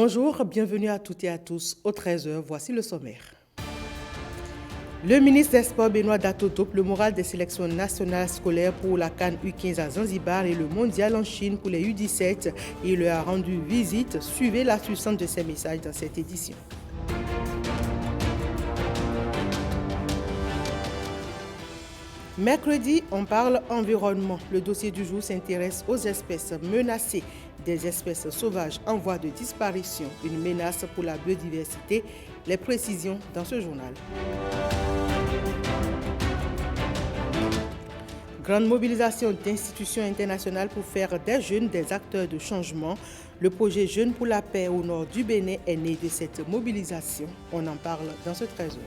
Bonjour, bienvenue à toutes et à tous. Au 13h, voici le sommaire. Le ministre des Sports Benoît Dato dope le moral des sélections nationales scolaires pour la CAN U15 à Zanzibar et le mondial en Chine pour les U17. Il leur a rendu visite. Suivez la substance de ces messages dans cette édition. Mercredi, on parle environnement. Le dossier du jour s'intéresse aux espèces menacées, des espèces sauvages en voie de disparition, une menace pour la biodiversité. Les précisions dans ce journal. Grande mobilisation d'institutions internationales pour faire des jeunes des acteurs de changement. Le projet Jeunes pour la paix au nord du Bénin est né de cette mobilisation. On en parle dans ce 13h.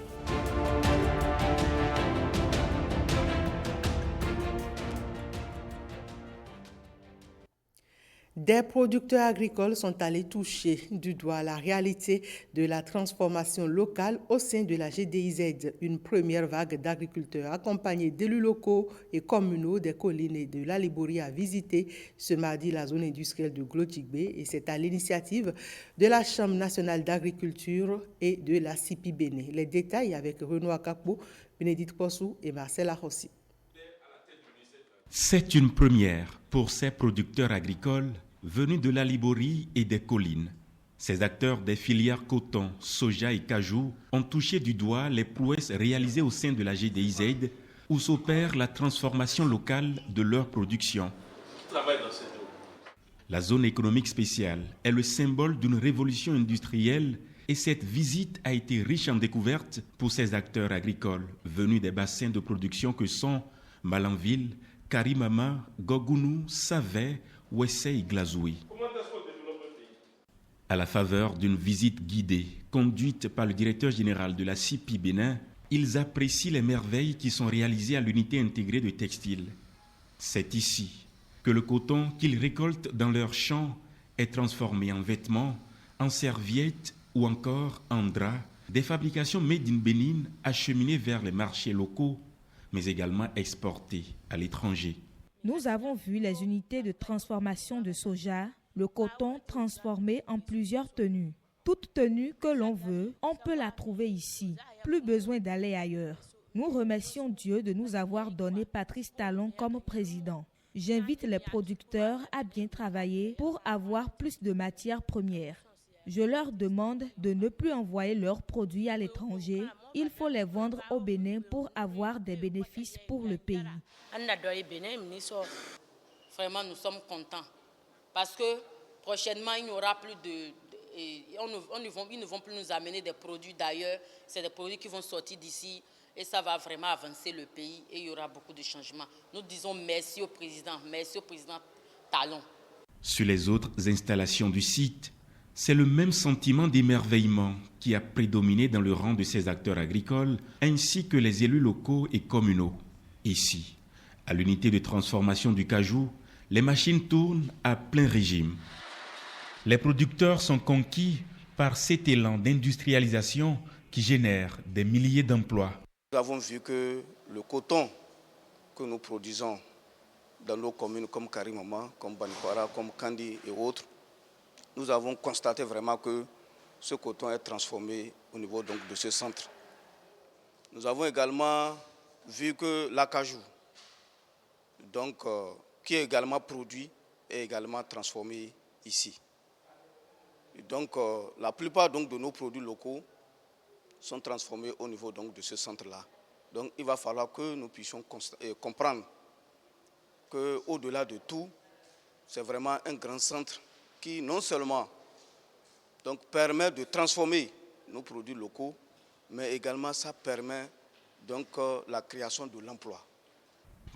Des producteurs agricoles sont allés toucher du doigt la réalité de la transformation locale au sein de la GDIZ. Une première vague d'agriculteurs accompagnés d'élus locaux et communaux des collines et de la Liborie a visité ce mardi la zone industrielle de Glodjigbe et c'est à l'initiative de la Chambre nationale d'agriculture et de la CIPI Bénin. Les détails avec Renaud Akapou, Bénédicte Possou et Marcel Arossi. C'est une première pour ces producteurs agricoles venus de la Liborie et des collines. Ces acteurs des filières coton, soja et cajou ont touché du doigt les prouesses réalisées au sein de la GDIZ où s'opère la transformation locale de leur production. La zone économique spéciale est le symbole d'une révolution industrielle et cette visite a été riche en découvertes pour ces acteurs agricoles venus des bassins de production que sont Malanville, Karimama, Gogounou, Savet, Ouessé et Glazoui. À la faveur d'une visite guidée, conduite par le directeur général de la CIPI Bénin, ils apprécient les merveilles qui sont réalisées à l'unité intégrée de textile. C'est ici que le coton qu'ils récoltent dans leurs champs est transformé en vêtements, en serviettes ou encore en draps, des fabrications made in Bénin acheminées vers les marchés locaux, mais également exportées à l'étranger. Nous avons vu les unités de transformation de soja, le coton transformé en plusieurs tenues. Toute tenue que l'on veut, on peut la trouver ici. Plus besoin d'aller ailleurs. Nous remercions Dieu de nous avoir donné Patrice Talon comme président. J'invite les producteurs à bien travailler pour avoir plus de matières premières. Je leur demande de ne plus envoyer leurs produits à l'étranger. Il faut les vendre au Bénin pour avoir des bénéfices pour le pays. Vraiment, nous sommes contents parce que prochainement, il n'y aura plus ils ne vont plus nous amener des produits d'ailleurs. C'est des produits qui vont sortir d'ici et ça va vraiment avancer le pays et il y aura beaucoup de changements. Nous disons merci au président Talon. Sur les autres installations du site, c'est le même sentiment d'émerveillement qui a prédominé dans le rang de ces acteurs agricoles, ainsi que les élus locaux et communaux. Ici, à l'unité de transformation du cajou, les machines tournent à plein régime. Les producteurs sont conquis par cet élan d'industrialisation qui génère des milliers d'emplois. Nous avons vu que le coton que nous produisons dans nos communes comme Karimama, comme Banikwara, comme Kandi et autres, nous avons constaté vraiment que ce coton est transformé au niveau donc, de ce centre. Nous avons également vu que l'acajou, donc, qui est également produit, est également transformé ici. Et donc, la plupart donc, de nos produits locaux sont transformés au niveau donc, de ce centre-là. Donc, il va falloir que nous puissions comprendre qu'au-delà de tout, c'est vraiment un grand centre qui non seulement donc, permet de transformer nos produits locaux, mais également ça permet donc, la création de l'emploi.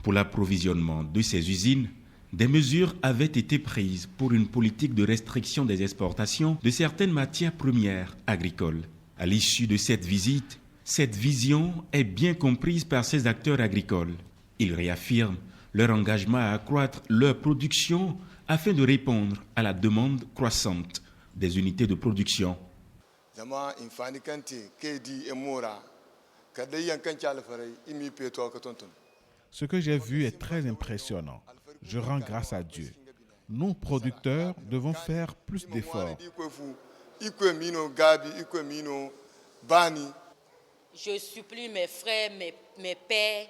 Pour l'approvisionnement de ces usines, des mesures avaient été prises pour une politique de restriction des exportations de certaines matières premières agricoles. À l'issue de cette visite, cette vision est bien comprise par ces acteurs agricoles. Ils réaffirment leur engagement à accroître leur production afin de répondre à la demande croissante des unités de production. Ce que j'ai vu est très impressionnant. Je rends grâce à Dieu. Nous, producteurs, devons faire plus d'efforts. Je supplie mes frères, mes pères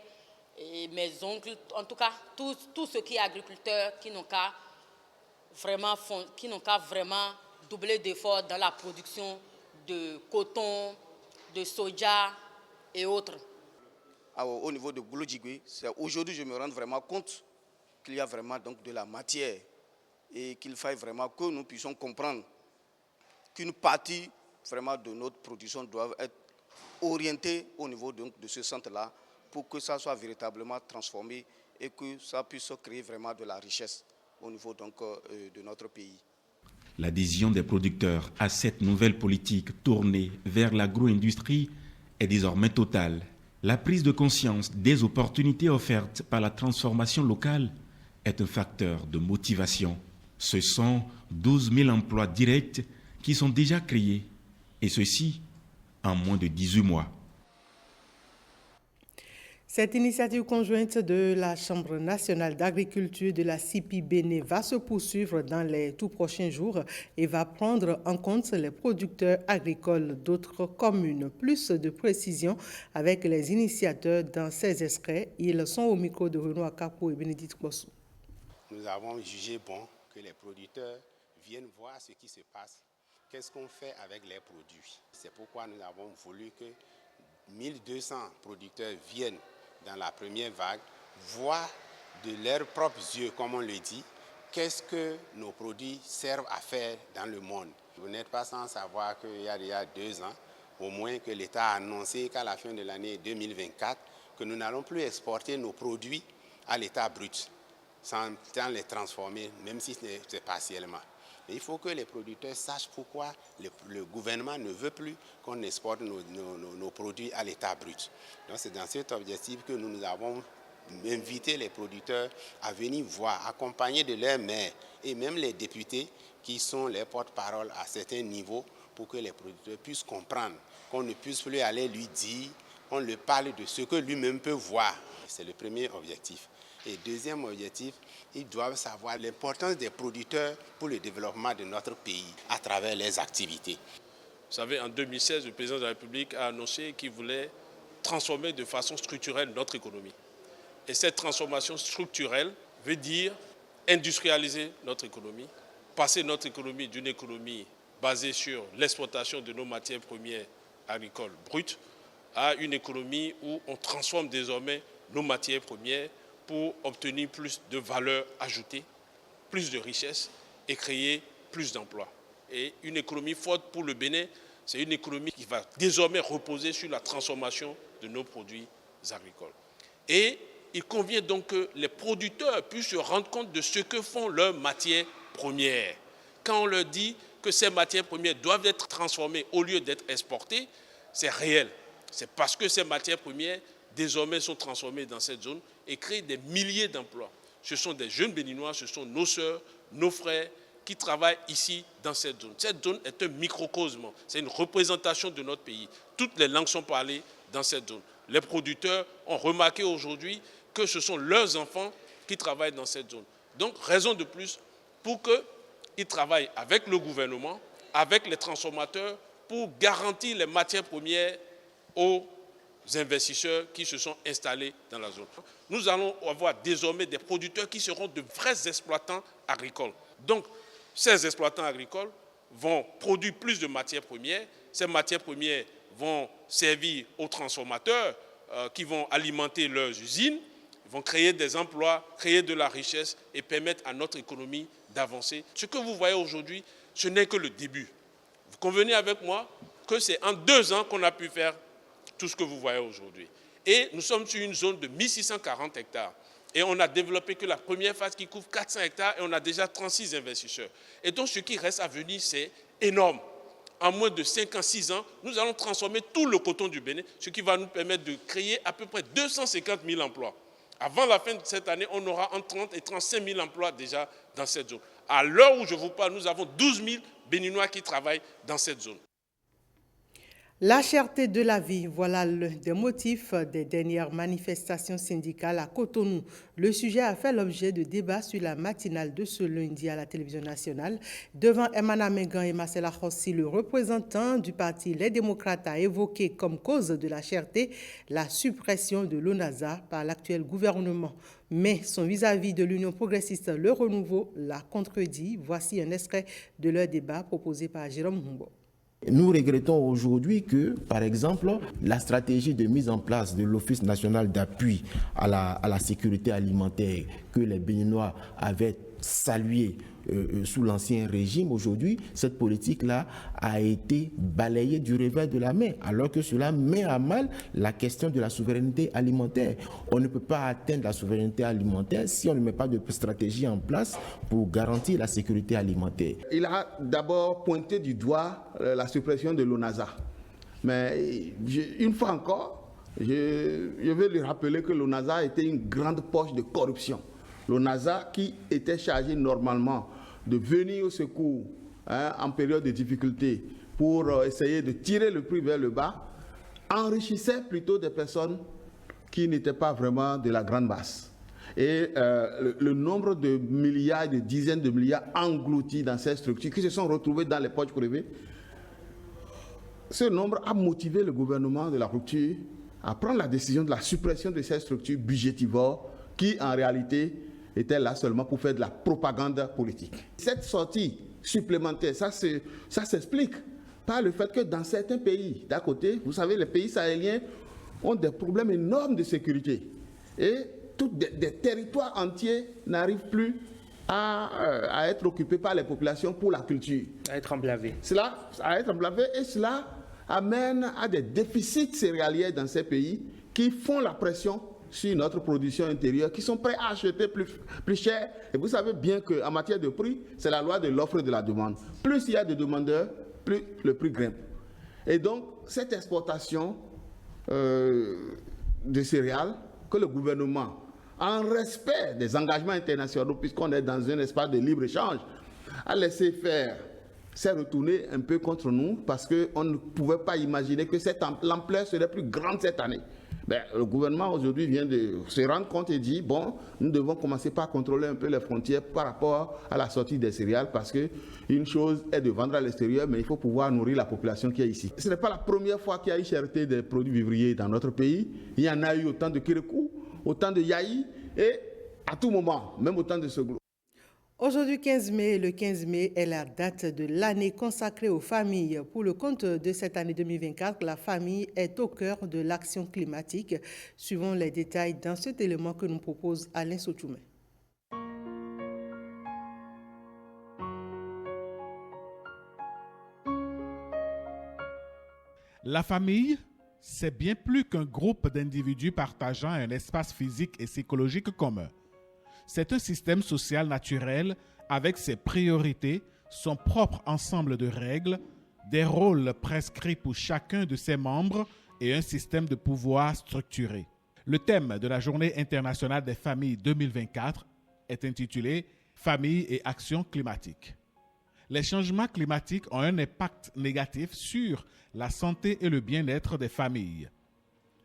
et mes oncles, en tout cas tous ceux qui sont agriculteurs, qui n'ont qu'à vraiment doubler d'efforts dans la production de coton, de soja et autres. Au niveau de Goulodjigui, aujourd'hui je me rends vraiment compte qu'il y a vraiment donc de la matière et qu'il faille vraiment que nous puissions comprendre qu'une partie vraiment de notre production doit être orientée au niveau donc de ce centre-là pour que ça soit véritablement transformé et que ça puisse créer vraiment de la richesse au niveau donc de notre pays. L'adhésion des producteurs à cette nouvelle politique tournée vers l'agro-industrie est désormais totale. La prise de conscience des opportunités offertes par la transformation locale est un facteur de motivation. Ce sont 12 000 emplois directs qui sont déjà créés, et ceci en moins de 18 mois. Cette initiative conjointe de la Chambre nationale d'agriculture de la CIPI Bénin va se poursuivre dans les tout prochains jours et va prendre en compte les producteurs agricoles d'autres communes. Plus de précisions avec les initiateurs dans ces extraits. Ils sont au micro de Renaud Akapo et Bénédicte Bossou. Nous avons jugé bon que les producteurs viennent voir ce qui se passe. Qu'est-ce qu'on fait avec les produits? C'est pourquoi nous avons voulu que 1200 producteurs viennent dans la première vague, voir de leurs propres yeux, comme on le dit, qu'est-ce que nos produits servent à faire dans le monde. Vous n'êtes pas sans savoir qu'il y a déjà 2 ans, au moins que l'État a annoncé qu'à la fin de l'année 2024, que nous n'allons plus exporter nos produits à l'état brut, sans les transformer, même si c'est partiellement. Et il faut que les producteurs sachent pourquoi le gouvernement ne veut plus qu'on exporte nos produits à l'état brut. Donc c'est dans cet objectif que nous avons invité les producteurs à venir voir, accompagnés de leurs maires et même les députés qui sont les porte-parole à certains niveaux pour que les producteurs puissent comprendre, qu'on ne puisse plus aller lui dire, on lui parle de ce que lui-même peut voir. C'est le premier objectif. Et deuxième objectif, ils doivent savoir l'importance des producteurs pour le développement de notre pays à travers les activités. Vous savez, en 2016, le président de la République a annoncé qu'il voulait transformer de façon structurelle notre économie. Et cette transformation structurelle veut dire industrialiser notre économie, passer notre économie d'une économie basée sur l'exploitation de nos matières premières agricoles brutes à une économie où on transforme désormais nos matières premières pour obtenir plus de valeur ajoutée, plus de richesse et créer plus d'emplois. Et une économie forte pour le Bénin, c'est une économie qui va désormais reposer sur la transformation de nos produits agricoles. Et il convient donc que les producteurs puissent se rendre compte de ce que font leurs matières premières. Quand on leur dit que ces matières premières doivent être transformées au lieu d'être exportées, c'est réel. C'est parce que ces matières premières désormais sont transformées dans cette zone et créent des milliers d'emplois. Ce sont des jeunes Béninois, ce sont nos sœurs, nos frères qui travaillent ici dans cette zone. Cette zone est un microcosme, c'est une représentation de notre pays. Toutes les langues sont parlées dans cette zone. Les producteurs ont remarqué aujourd'hui que ce sont leurs enfants qui travaillent dans cette zone. Donc, raison de plus pour qu'ils travaillent avec le gouvernement, avec les transformateurs, pour garantir les matières premières aux investisseurs qui se sont installés dans la zone. Nous allons avoir désormais des producteurs qui seront de vrais exploitants agricoles. Donc, ces exploitants agricoles vont produire plus de matières premières. Ces matières premières vont servir aux transformateurs qui vont alimenter leurs usines, vont créer des emplois, créer de la richesse et permettre à notre économie d'avancer. Ce que vous voyez aujourd'hui, ce n'est que le début. Vous convenez avec moi que c'est en 2 ans qu'on a pu faire tout ce que vous voyez aujourd'hui. Et nous sommes sur une zone de 1640 hectares. Et on a développé que la première phase qui couvre 400 hectares et on a déjà 36 investisseurs. Et donc ce qui reste à venir, c'est énorme. En moins de 5 ans, 6 ans, nous allons transformer tout le coton du Bénin, ce qui va nous permettre de créer à peu près 250 000 emplois. Avant la fin de cette année, on aura entre 30 et 35 000 emplois déjà dans cette zone. À l'heure où je vous parle, nous avons 12 000 Béninois qui travaillent dans cette zone. La cherté de la vie, voilà l'un des motifs des dernières manifestations syndicales à Cotonou. Le sujet a fait l'objet de débats sur la matinale de ce lundi à la télévision nationale. Devant Emana Mengan et Marcel Akhossi, le représentant du parti Les Démocrates a évoqué comme cause de la cherté la suppression de l'ONASA par l'actuel gouvernement. Mais son vis-à-vis de l'Union progressiste Le Renouveau l'a contredit. Voici un extrait de leur débat proposé par Jérôme Humbo. Nous regrettons aujourd'hui que, par exemple, la stratégie de mise en place de l'Office national d'appui à la sécurité alimentaire que les Béninois avaient saluée sous l'ancien régime, aujourd'hui, cette politique-là a été balayée du revers de la main, alors que cela met à mal la question de la souveraineté alimentaire. On ne peut pas atteindre la souveraineté alimentaire si on ne met pas de stratégie en place pour garantir la sécurité alimentaire. Il a d'abord pointé du doigt la suppression de l'ONASA. Mais une fois encore, je vais lui rappeler que l'ONASA était une grande poche de corruption. L'ONASA qui était chargé normalement de venir au secours en période de difficulté pour essayer de tirer le prix vers le bas, enrichissait plutôt des personnes qui n'étaient pas vraiment de la grande masse. Et le nombre de milliards, de dizaines de milliards engloutis dans ces structures qui se sont retrouvés dans les poches privées, ce nombre a motivé le gouvernement de la rupture à prendre la décision de la suppression de ces structures budgétivores qui en réalité était là seulement pour faire de la propagande politique. Cette sortie supplémentaire, ça s'explique par le fait que dans certains pays d'à côté, vous savez, les pays sahéliens ont des problèmes énormes de sécurité. Et des territoires entiers n'arrivent plus à être occupés par les populations pour la culture. À être emblavés. À être emblavés, et cela amène à des déficits céréaliers dans ces pays qui font la pression sur notre production intérieure, qui sont prêts à acheter plus cher. Et vous savez bien qu'en matière de prix, c'est la loi de l'offre et de la demande. Plus il y a de demandeurs, plus le prix grimpe. Et donc, cette exportation de céréales que le gouvernement, en respect des engagements internationaux, puisqu'on est dans un espace de libre-échange, a laissé faire, s'est retourné un peu contre nous parce qu'on ne pouvait pas imaginer que l'ampleur serait plus grande cette année. Le gouvernement aujourd'hui vient de se rendre compte et dit, bon, nous devons commencer par contrôler un peu les frontières par rapport à la sortie des céréales, parce qu'une chose est de vendre à l'extérieur, mais il faut pouvoir nourrir la population qui est ici. Ce n'est pas la première fois qu'il y a eu cherté des produits vivriers dans notre pays. Il y en a eu autant de Kérékou, autant de Yaï, et à tout moment, même autant de Seglo. Aujourd'hui 15 mai, le 15 mai est la date de l'année consacrée aux familles. Pour le compte de cette année 2024, la famille est au cœur de l'action climatique. Suivons les détails dans cet élément que nous propose Alain Sotoumé. La famille, c'est bien plus qu'un groupe d'individus partageant un espace physique et psychologique commun. C'est un système social naturel avec ses priorités, son propre ensemble de règles, des rôles prescrits pour chacun de ses membres et un système de pouvoir structuré. Le thème de la Journée internationale des familles 2024 est intitulé « Famille et action climatique ». Les changements climatiques ont un impact négatif sur la santé et le bien-être des familles.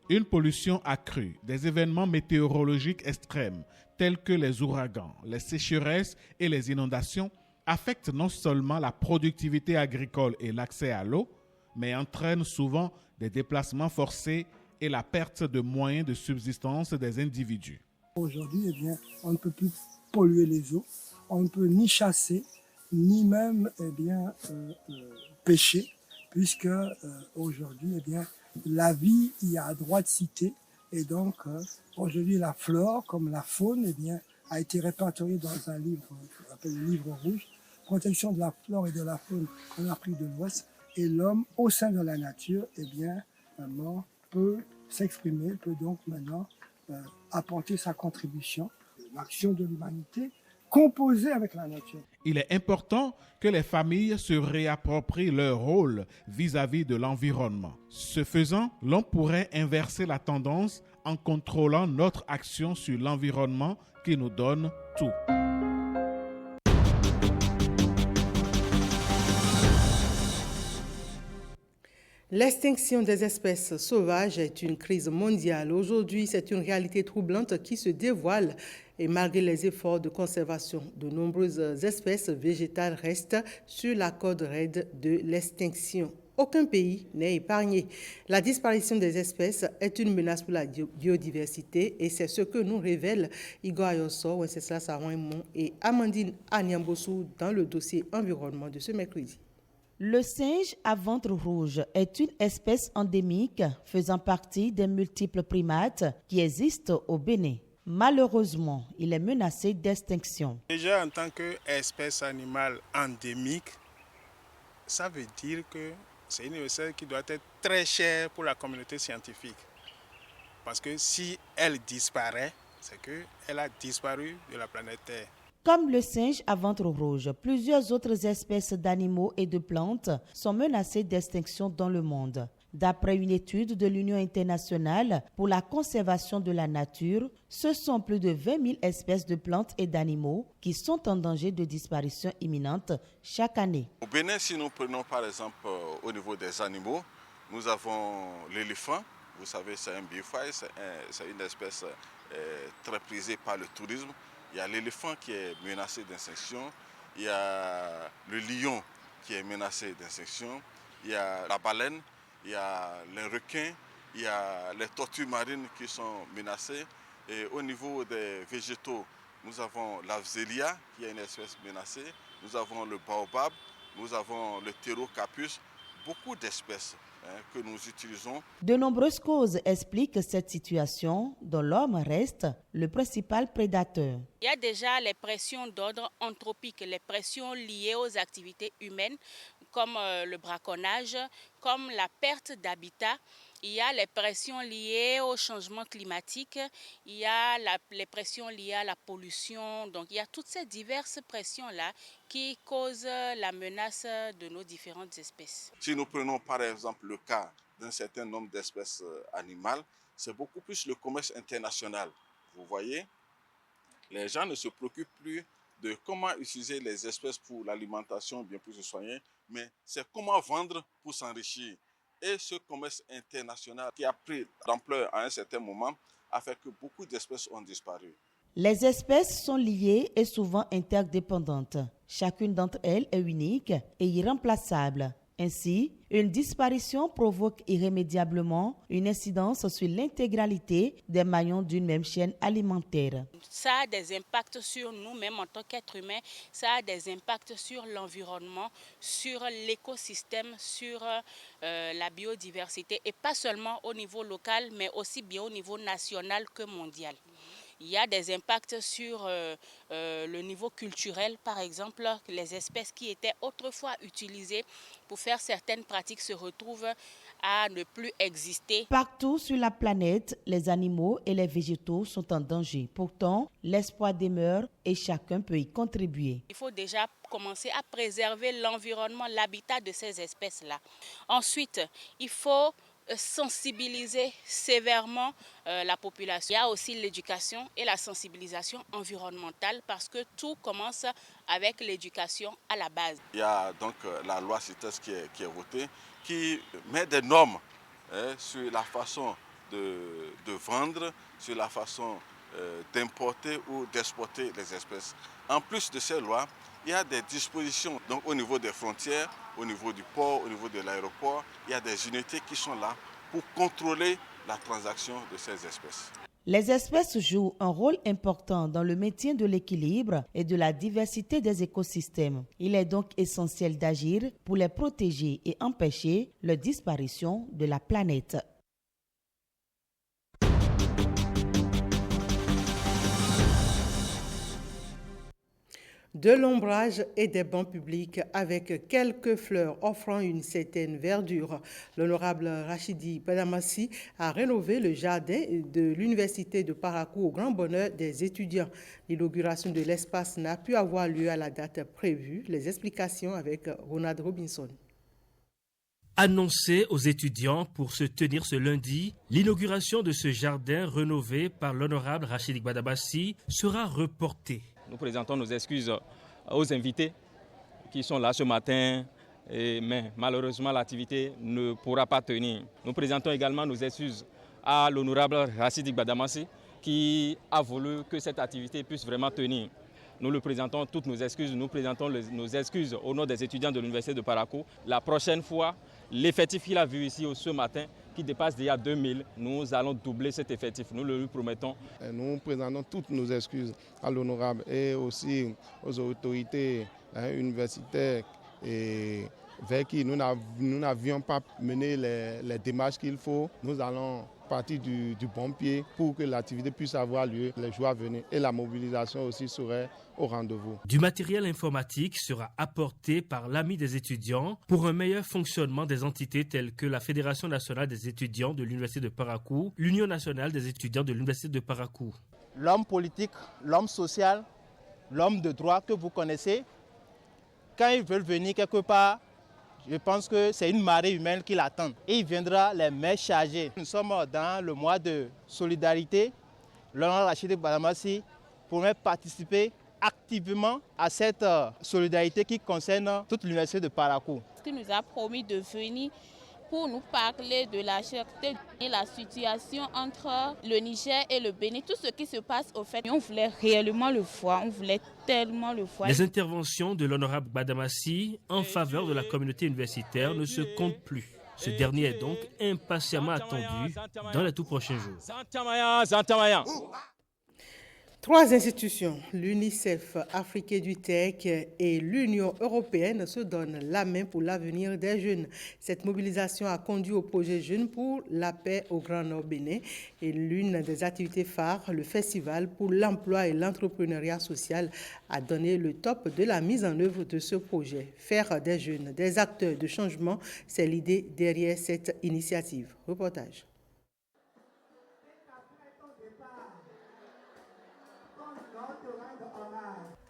Une pollution accrue, des événements météorologiques extrêmes tels que les ouragans, les sécheresses et les inondations affectent non seulement la productivité agricole et l'accès à l'eau, mais entraînent souvent des déplacements forcés et la perte de moyens de subsistance des individus. Aujourd'hui, on ne peut plus polluer les eaux, on ne peut ni chasser, ni même pêcher, puisque aujourd'hui, la vie y a droit de cité, et donc aujourd'hui la flore comme la faune a été répertoriée dans un livre qu'on appelle le livre rouge, protection de la flore et de la faune en Afrique de l'Ouest, et l'homme au sein de la nature peut s'exprimer, peut donc maintenant apporter sa contribution, l'action de l'humanité composée avec la nature. Il est important que les familles se réapproprient leur rôle vis-à-vis de l'environnement. Ce faisant, l'on pourrait inverser la tendance en contrôlant notre action sur l'environnement qui nous donne tout. L'extinction des espèces sauvages est une crise mondiale. Aujourd'hui, c'est une réalité troublante qui se dévoile et malgré les efforts de conservation, de nombreuses espèces végétales restent sur la corde raide de l'extinction. Aucun pays n'est épargné. La disparition des espèces est une menace pour la biodiversité et c'est ce que nous révèlent Igor Ayosso, Wenceslas Sarouimon et Amandine Anyambossou dans le dossier environnement de ce mercredi. Le singe à ventre rouge est une espèce endémique faisant partie des multiples primates qui existent au Bénin. Malheureusement, il est menacé d'extinction. Déjà, en tant qu'espèce animale endémique, ça veut dire que c'est une espèce qui doit être très chère pour la communauté scientifique. Parce que si elle disparaît, c'est qu'elle a disparu de la planète Terre. Comme le singe à ventre rouge, plusieurs autres espèces d'animaux et de plantes sont menacées d'extinction dans le monde. D'après une étude de l'Union internationale pour la conservation de la nature, ce sont plus de 20 000 espèces de plantes et d'animaux qui sont en danger de disparition imminente chaque année. Au Bénin, si nous prenons par exemple au niveau des animaux, nous avons l'éléphant. Vous savez, c'est un bifide, c'est une espèce très prisée par le tourisme. Il y a l'éléphant qui est menacé d'extinction, il y a le lion qui est menacé d'extinction, il y a la baleine, il y a les requins, il y a les tortues marines qui sont menacées. Et au niveau des végétaux, nous avons la Vsélia qui est une espèce menacée, nous avons le baobab, nous avons le Pterocarpus, beaucoup d'espèces que nous utilisons. De nombreuses causes expliquent cette situation dont l'homme reste le principal prédateur. Il y a déjà les pressions d'ordre anthropique, les pressions liées aux activités humaines comme le braconnage, comme la perte d'habitat. Il y a les pressions liées au changement climatique, il y a les pressions liées à la pollution. Donc il y a toutes ces diverses pressions-là qui causent la menace de nos différentes espèces. Si nous prenons par exemple le cas d'un certain nombre d'espèces animales, c'est beaucoup plus le commerce international. Vous voyez, les gens ne se préoccupent plus de comment utiliser les espèces pour l'alimentation, bien plus se soigner, mais c'est comment vendre pour s'enrichir. Et ce commerce international qui a pris d'ampleur à un certain moment a fait que beaucoup d'espèces ont disparu. Les espèces sont liées et souvent interdépendantes. Chacune d'entre elles est unique et irremplaçable. Ainsi, une disparition provoque irrémédiablement une incidence sur l'intégralité des maillons d'une même chaîne alimentaire. Ça a des impacts sur nous-mêmes en tant qu'êtres humains, ça a des impacts sur l'environnement, sur l'écosystème, sur la biodiversité et pas seulement au niveau local mais aussi bien au niveau national que mondial. Il y a des impacts sur le niveau culturel, par exemple, les espèces qui étaient autrefois utilisées pour faire certaines pratiques se retrouvent à ne plus exister. Partout sur la planète, les animaux et les végétaux sont en danger. Pourtant, l'espoir demeure et chacun peut y contribuer. Il faut déjà commencer à préserver l'environnement, l'habitat de ces espèces-là. Ensuite, il faut sensibiliser sévèrement la population. Il y a aussi l'éducation et la sensibilisation environnementale parce que tout commence avec l'éducation à la base. Il y a donc la loi CITES qui est votée qui met des normes sur la façon de vendre, sur la façon d'importer ou d'exporter les espèces. En plus de ces lois, il y a des dispositions donc, au niveau des frontières, au niveau du port, au niveau de l'aéroport. Il y a des unités qui sont là pour contrôler la transaction de ces espèces. Les espèces jouent un rôle important dans le maintien de l'équilibre et de la diversité des écosystèmes. Il est donc essentiel d'agir pour les protéger et empêcher leur disparition de la planète. De l'ombrage et des bancs publics avec quelques fleurs offrant une certaine verdure. L'honorable Rachidi Badamassi a rénové le jardin de l'université de Parakou au grand bonheur des étudiants. L'inauguration de l'espace n'a pu avoir lieu à la date prévue. Les explications avec Ronald Robinson. Annoncé aux étudiants pour se tenir ce lundi, l'inauguration de ce jardin rénové par l'honorable Rachidi Badamassi sera reportée. Nous présentons nos excuses aux invités qui sont là ce matin mais malheureusement l'activité ne pourra pas tenir. Nous présentons également nos excuses à l'honorable Rachid Gbadamassi qui a voulu que cette activité puisse vraiment tenir. Nous lui présentons toutes nos excuses, nous présentons nos excuses au nom des étudiants de l'Université de Parakou. La prochaine fois, l'effectif qu'il a vu ici ce matin, qui dépasse déjà 2000, nous allons doubler cet effectif, nous le lui promettons. Nous présentons toutes nos excuses à l'honorable et aussi aux autorités universitaires vers qui nous n'avions pas mené les démarches qu'il faut. Nous allons partir du bon pied pour que l'activité puisse avoir lieu les jours à venir et la mobilisation aussi serait au rendez-vous. Du matériel informatique sera apporté par l'AMI des étudiants pour un meilleur fonctionnement des entités telles que la Fédération nationale des étudiants de l'Université de Parakou, l'Union nationale des étudiants de l'Université de Parakou. L'homme politique, l'homme social, l'homme de droit que vous connaissez, quand ils veulent venir quelque part, je pense que c'est une marée humaine qui l'attend. Et il viendra les mains chargées. Nous sommes dans le mois de solidarité. L'honorable Rachid Gbadamassi pourrait participer activement à cette solidarité qui concerne toute l'université de Parakou. Il nous a promis de venir pour nous parler de la cherté et la situation entre le Niger et le Bénin. Tout ce qui se passe au fait, on voulait réellement le voir, on voulait tellement le voir. Les interventions de l'honorable Gbadamassi en faveur de la communauté universitaire ne se comptent plus. Ce dernier est donc impatiemment attendu dans les tout prochains jours. 3 institutions, l'UNICEF, Afrique EduTech et l'Union européenne se donnent la main pour l'avenir des jeunes. Cette mobilisation a conduit au projet Jeunes pour la paix au Grand Nord Bénin et l'une des activités phares, le Festival pour l'emploi et l'entrepreneuriat social, a donné le top de la mise en œuvre de ce projet. Faire des jeunes des acteurs de changement, c'est l'idée derrière cette initiative. Reportage.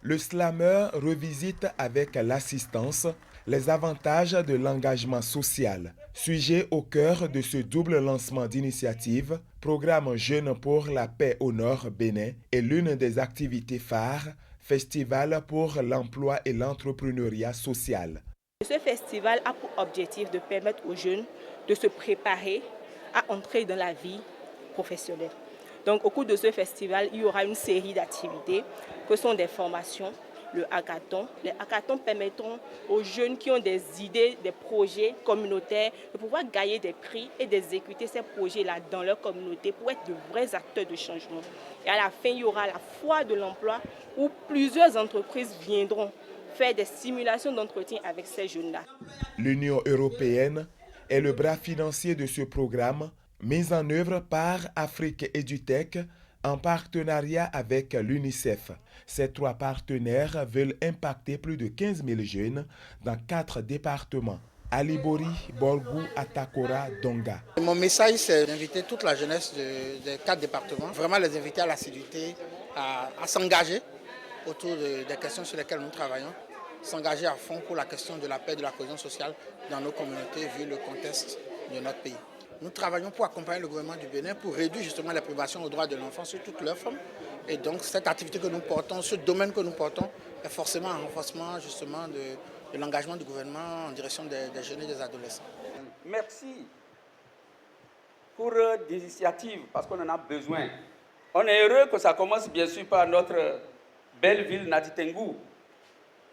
Le slammer revisite avec l'assistance les avantages de l'engagement social. Sujet au cœur de ce double lancement d'initiative, Programme Jeunes pour la paix au Nord Bénin est l'une des activités phares, Festival pour l'emploi et l'entrepreneuriat social. Ce festival a pour objectif de permettre aux jeunes de se préparer à entrer dans la vie professionnelle. Donc au cours de ce festival, il y aura une série d'activités que sont des formations, le hackathon. Les hackathons permettront aux jeunes qui ont des idées, des projets communautaires de pouvoir gagner des prix et d'exécuter ces projets-là dans leur communauté pour être de vrais acteurs de changement. Et à la fin, il y aura la foire de l'emploi où plusieurs entreprises viendront faire des simulations d'entretien avec ces jeunes-là. L'Union européenne est le bras financier de ce programme mis en œuvre par Afrique EduTech en partenariat avec l'UNICEF. Ces 3 partenaires veulent impacter plus de 15 000 jeunes dans 4 départements. Alibori, Borgou, Atakora, Donga. Mon message, c'est d'inviter toute la jeunesse des 4 départements, vraiment les inviter à l'assiduité, à s'engager autour des questions sur lesquelles nous travaillons, s'engager à fond pour la question de la paix et de la cohésion sociale dans nos communautés vu le contexte de notre pays. Nous travaillons pour accompagner le gouvernement du Bénin pour réduire justement les privations aux droits de l'enfant sur toutes leurs formes. Et donc cette activité que nous portons, ce domaine que nous portons, est forcément un renforcement justement de l'engagement du gouvernement en direction des jeunes et des adolescents. Merci pour des initiatives parce qu'on en a besoin. On est heureux que ça commence bien sûr par notre belle ville Nadi Tengou.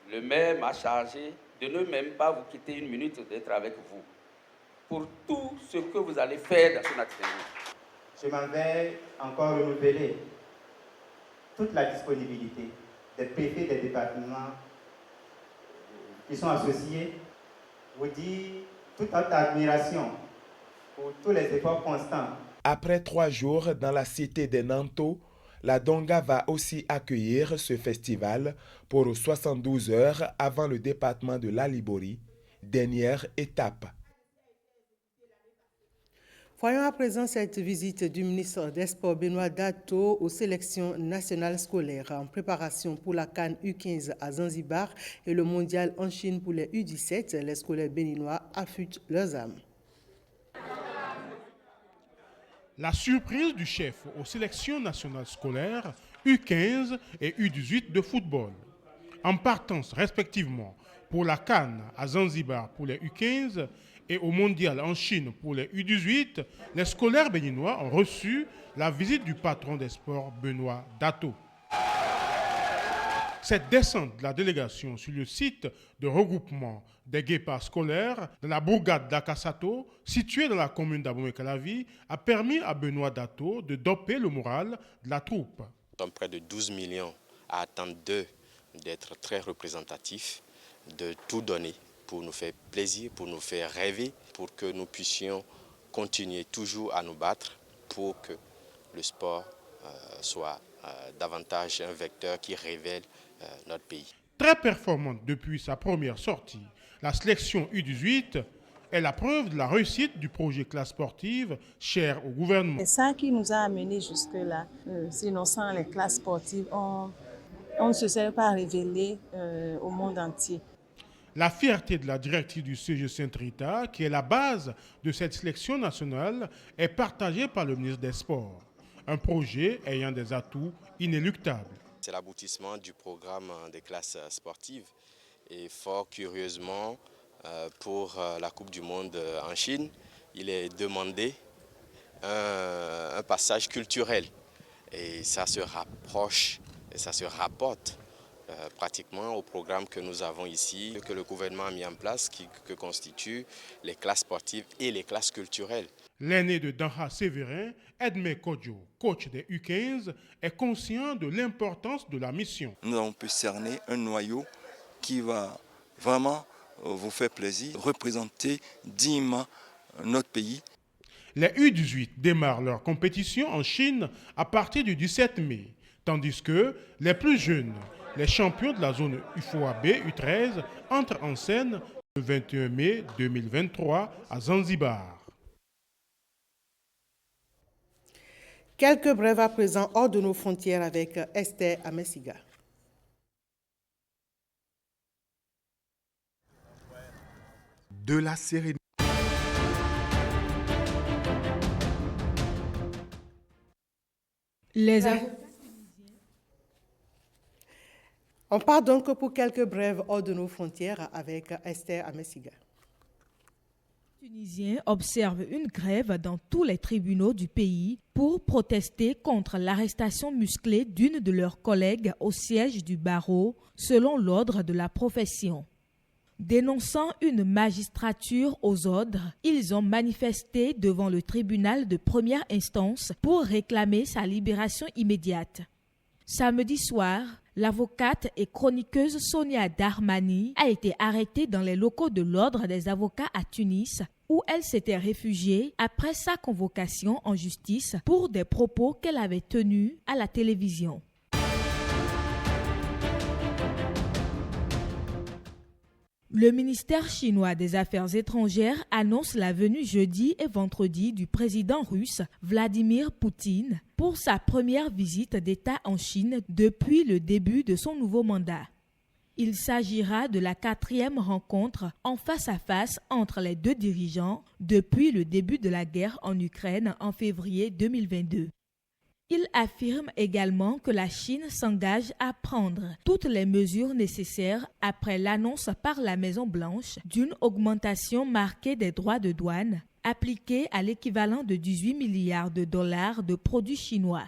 Le maire m'a chargé de ne même pas vous quitter une minute d'être avec vous pour tout ce que vous allez faire dans ce Nadi Tengou. Je m'en vais encore renouveler toute la disponibilité des préfets des départements qui sont associés, vous dire toute notre admiration pour tous les efforts constants. Après 3 jours dans la cité des Nanto, la Donga va aussi accueillir ce festival pour 72 heures avant le département de l'Alibori, dernière étape. Voyons à présent cette visite du ministre des Sports Benoît Dato aux sélections nationales scolaires en préparation pour la CAN U15 à Zanzibar et le mondial en Chine pour les U17. Les scolaires béninois affûtent leurs âmes. La surprise du chef aux sélections nationales scolaires U15 et U18 de football. En partance respectivement pour la CAN à Zanzibar pour les U15 et au Mondial en Chine pour les U18, les scolaires béninois ont reçu la visite du patron des sports Benoît Dato. Cette descente de la délégation sur le site de regroupement des guépards scolaires de la bourgade d'Akasato, située dans la commune d'Abomey-Calavi, a permis à Benoît Dato de doper le moral de la troupe. Nous sommes près de 12 millions à attendre d'eux d'être très représentatifs, de tout donner pour nous faire plaisir, pour nous faire rêver, pour que nous puissions continuer toujours à nous battre pour que le sport soit davantage un vecteur qui révèle notre pays. Très performante depuis sa première sortie, la sélection U18 est la preuve de la réussite du projet classe sportive cher au gouvernement. C'est ça qui nous a amenés jusque-là. Sinon, sans les classes sportives, on ne se serait pas révélé au monde entier. La fierté de la directive du CG Saint-Rita, qui est la base de cette sélection nationale, est partagée par le ministre des Sports. Un projet ayant des atouts inéluctables. C'est l'aboutissement du programme des classes sportives. Et fort curieusement, pour la Coupe du Monde en Chine, il est demandé un passage culturel. Et ça se rapproche et ça se rapporte pratiquement au programme que nous avons ici, que le gouvernement a mis en place, que constituent les classes sportives et les classes culturelles. L'aîné de Danha Sévérin, Edmé Kodjo, coach des U15, est conscient de l'importance de la mission. Nous avons pu cerner un noyau qui va vraiment vous faire plaisir, représenter dignement notre pays. Les U18 démarrent leur compétition en Chine à partir du 17 mai, tandis que les plus jeunes, les champions de la zone UFOAB U13, entrent en scène le 21 mai 2023 à Zanzibar. Quelques brèves à présent hors de nos frontières avec Esther Amesiga. De la sérénité. On part donc pour quelques brèves hors de nos frontières avec Esther Amesiga. Les Tunisiens observent une grève dans tous les tribunaux du pays pour protester contre l'arrestation musclée d'une de leurs collègues au siège du barreau, selon l'ordre de la profession. Dénonçant une magistrature aux ordres, ils ont manifesté devant le tribunal de première instance pour réclamer sa libération immédiate. Samedi soir, l'avocate et chroniqueuse Sonia Darmani a été arrêtée dans les locaux de l'Ordre des avocats à Tunis, où elle s'était réfugiée après sa convocation en justice pour des propos qu'elle avait tenus à la télévision. Le ministère chinois des Affaires étrangères annonce la venue jeudi et vendredi du président russe Vladimir Poutine pour sa première visite d'État en Chine depuis le début de son nouveau mandat. Il s'agira de la 4e rencontre en face-à-face entre les deux dirigeants depuis le début de la guerre en Ukraine en février 2022. Il affirme également que la Chine s'engage à prendre toutes les mesures nécessaires après l'annonce par la Maison-Blanche d'une augmentation marquée des droits de douane appliqués à l'équivalent de 18 milliards de dollars de produits chinois.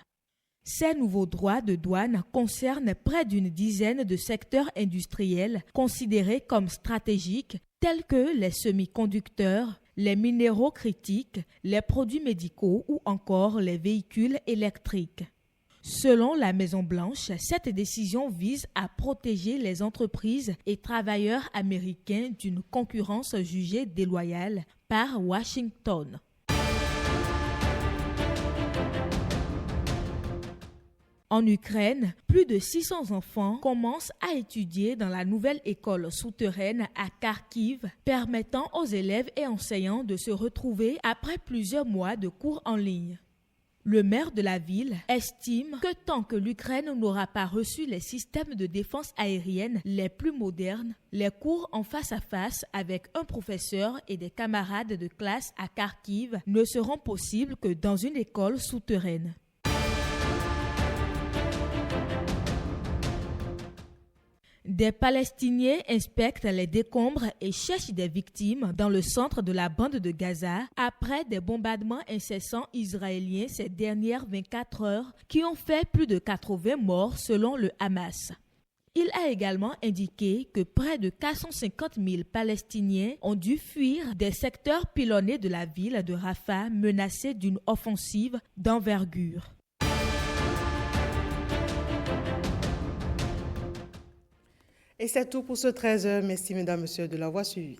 Ces nouveaux droits de douane concernent près d'une dizaine de secteurs industriels considérés comme stratégiques tels que les semi-conducteurs, les minéraux critiques, les produits médicaux ou encore les véhicules électriques. Selon la Maison-Blanche, cette décision vise à protéger les entreprises et travailleurs américains d'une concurrence jugée déloyale par Washington. En Ukraine, plus de 600 enfants commencent à étudier dans la nouvelle école souterraine à Kharkiv, permettant aux élèves et enseignants de se retrouver après plusieurs mois de cours en ligne. Le maire de la ville estime que tant que l'Ukraine n'aura pas reçu les systèmes de défense aérienne les plus modernes, les cours en face-à-face avec un professeur et des camarades de classe à Kharkiv ne seront possibles que dans une école souterraine. Des Palestiniens inspectent les décombres et cherchent des victimes dans le centre de la bande de Gaza après des bombardements incessants israéliens ces dernières 24 heures qui ont fait plus de 80 morts selon le Hamas. Il a également indiqué que près de 450 000 Palestiniens ont dû fuir des secteurs pilonnés de la ville de Rafah menacés d'une offensive d'envergure. Et c'est tout pour ce 13h. Merci mesdames, messieurs de l'avoir suivi.